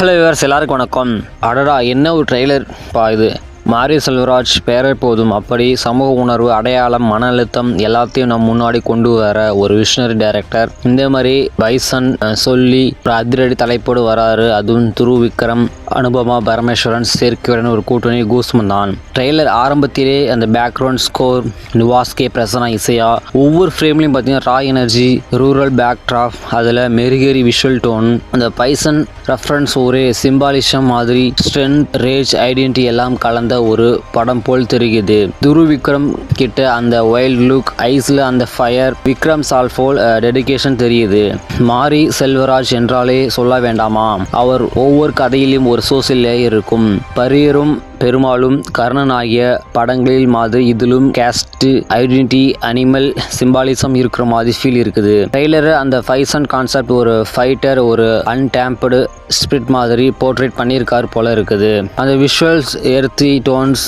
Hello viewers, எல்லாருக்கும் வணக்கம். அடடா, என்ன ஒரு ட்ரெய்லர் பா இது. மாரி செல்வராஜ் பேரே போதும், அப்படி சமூக உணர்வு, அடையாளம், மன அழுத்தம் எல்லாத்தையும் நம்ம முன்னாடி கொண்டு வர ஒரு விஷனரி டைரக்டர். இந்த மாதிரி பைசன் சொல்லி ஒரு அதிரடி தலைப்போடு வராரு. அதுவும் துருவ் விக்ரம், அனுபமா பரமேஸ்வரன், சேர்க்கிறன் ஒரு கூட்டணி கூஸ்மன் தான். ட்ரெய்லர் ஆரம்பத்திலே அந்த பேக்ரவுண்ட் ஸ்கோர், நிவாஸ் கே பிரசன்னா இசையா, ஒவ்வொரு ஃப்ரேம்லையும் பார்த்தீங்கன்னா ரா எனர்ஜி, ரூரல் பேக்ட்ராப், அதில் மெருகேறி விஷுவல் டோன், அந்த பைசன் ரெஃபரன்ஸ், ஒரே சிம்பாலிசம் மாதிரி, ஸ்ட்ரென்த், ரேஜ், ஐடென்டிட்டி எல்லாம் கலந்த ஒரு படம் போல் தெரிகிறது. துருவ் விக்ரம் கிட்ட அந்த வைல்ட் லுக், ஐஸ்ல அந்த ஃபயர், விக்ரம் சால்ஃபோல் டெடிகேஷன் தெரியுது. மாரி செல்வராஜ் என்றாலே சொல்ல வேண்டாமா, அவர் ஒவ்வொரு கதையிலும் ஒரு சோசியல் லேயர் இருக்கும். பரியரும் பெருமாளும் கர்ணன் ஆகிய படங்களில் மாதிரி இதிலும் கேஸ்ட், ஐடென்டிட்டி, அனிமல் சிம்பாலிசம் இருக்கிற மாதிரி ஃபீல் இருக்குது. ட்ரெய்லர் அந்த பைசன் கான்செப்ட், ஒரு ஃபைட்டர், ஒரு அன்டேம்படு ஸ்பிரிட் மாதிரி போர்ட்ரேட் பண்ணியிருக்காரு போல இருக்குது. அந்த visuals, earthy tones,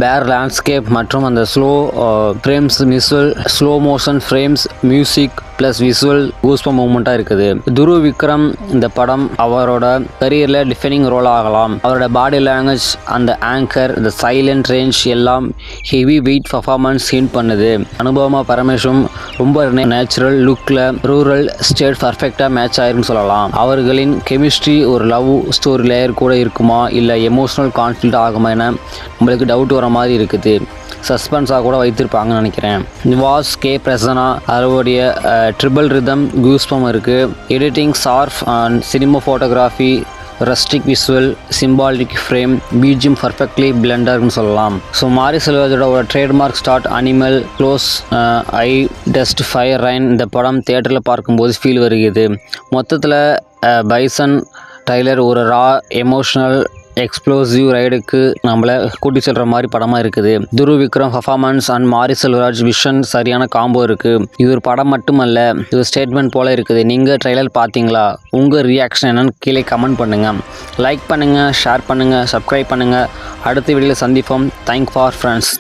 bare landscape மற்றும் அந்த slow frames, visual slow motion frames, music plus visual goosebump மூமெண்ட்டாக இருக்குது. துருவ் விக்ரம் இந்த படம் அவரோட கரியரில் டிஃபைனிங் ரோல் ஆகலாம். அவரோட பாடி லாங்குவேஜ், அந்த ஆங்கர், இந்த சைலண்ட் ரேஞ்ச் எல்லாம் ஹெவி வெயிட் பர்ஃபார்மன்ஸ் ஹிண்ட் பண்ணுது. அனுபமா பரமேஸ்வரம் ரொம்ப நேச்சுரல் லுக்கில் ரூரல் ஸ்டேட் பர்ஃபெக்டாக மேட்ச் ஆயிருன்னு சொல்லலாம். அவர்களின் கெமிஸ்ட்ரி ஒரு லவ் ஸ்டோரி லேயர் கூட இருக்குமா, இல்லை எமோஷனல் கான்ஃப்ளிக்ட் ஆகுமா என நம்மளுக்கு டவுட் வர மாதிரி இருக்குது. சஸ்பென்ஸாக கூட வைத்திருப்பாங்கன்னு நினைக்கிறேன். நிவாஸ் கே பிரசன்னா, அவருடைய ட்ரிபிள் ரிதம் கூஸ்பம் இருக்குது. Editing sharp, cinematography, rustic visual, symbolic frame, BGM perfectly பிளெண்டர்னு சொல்லலாம். ஸோ மாரி செல்வராஜோட ஒரு trademark start, animal, close, eye, dust, fire, rain இந்த படம் தியேட்டரில் பார்க்கும்போது ஃபீல் வருகிறது. மொத்தத்தில் பைசன் ட்ரைலர் ஒரு ரா, எமோஷ்னல், எக்ஸ்ப்ளோசிவ் ரைடுக்கு நம்மளை கூட்டி செல்கிற மாதிரி படமாக இருக்குது. துருவ் விக்ரம் பர்ஃபார்மன்ஸ் அண்ட் மாரி செல்வராஜ் விஷன் சரியான காம்போ இருக்குது. இது ஒரு படம் மட்டுமல்ல, இது ஸ்டேட்மெண்ட் போல் இருக்குது. நீங்கள் ட்ரெய்லர் பார்த்தீங்களா? உங்கள் ரியாக்ஷன் என்னன்னு கீழே கமெண்ட் பண்ணுங்கள். லைக் பண்ணுங்கள், ஷேர் பண்ணுங்கள், சப்ஸ்கிரைப் பண்ணுங்கள். அடுத்த வீடியோவில் சந்திப்போம். Thank for friends.